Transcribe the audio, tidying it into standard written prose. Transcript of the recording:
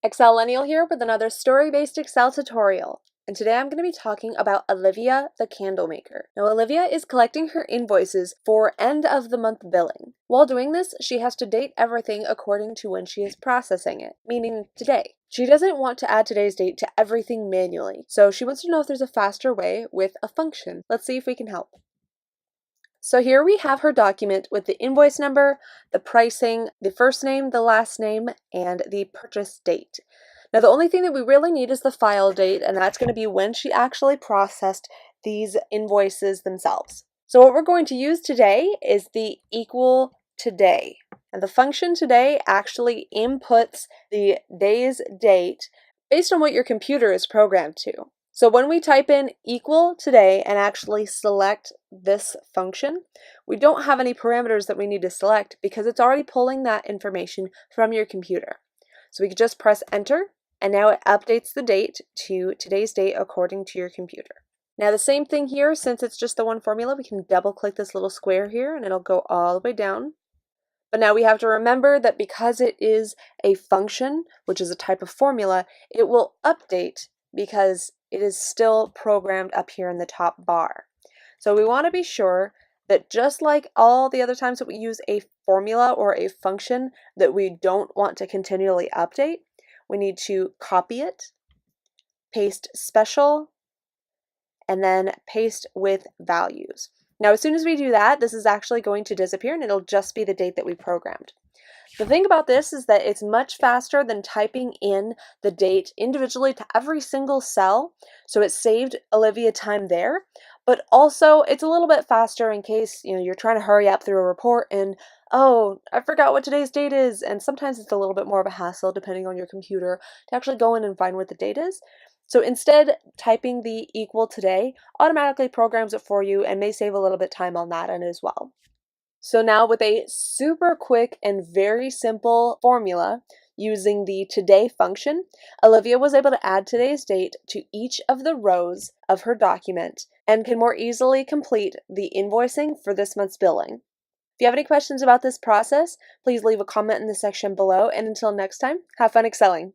Excellennial here with another story-based Excel tutorial. And today I'm going to be talking about Olivia the candle maker. Now Olivia is collecting her invoices for end of the month billing. While doing this, she has to date everything according to when she is processing it, meaning today. She doesn't want to add today's date to everything manually, so she wants to know if there's a faster way with a function. Let's see if we can help. So here we have her document with the invoice number, the pricing, the first name, the last name, and the purchase date. Now the only thing that we really need is the file date, and that's going to be when she actually processed these invoices themselves. So what we're going to use today is the equal today. And the function today actually inputs the day's date based on what your computer is programmed to. So when we type in equal today and actually select this function, we don't have any parameters that we need to select because it's already pulling that information from your computer. So we can just press enter, and now it updates the date to today's date according to your computer. Now the same thing here, since it's just the one formula, we can double click this little square here and it'll go all the way down. But now we have to remember that because it is a function, which is a type of formula, it will update because it is still programmed up here in the top bar. So we want to be sure that just like all the other times that we use a formula or a function that we don't want to continually update, we need to copy it, paste special, and then paste with values. Now, as soon as we do that, this is actually going to disappear and it'll just be the date that we programmed. The thing about this is that it's much faster than typing in the date individually to every single cell, so it saved Olivia time there, but also it's a little bit faster in case you're trying to hurry up through a report and, oh, I forgot what today's date is, and sometimes it's a little bit more of a hassle depending on your computer to actually go in and find what the date is. So instead, typing the equal today automatically programs it for you and may save a little bit of time on that end as well. So now with a super quick and very simple formula using the today function, Olivia was able to add today's date to each of the rows of her document and can more easily complete the invoicing for this month's billing. If you have any questions about this process, please leave a comment in the section below, and until next time, have fun excelling!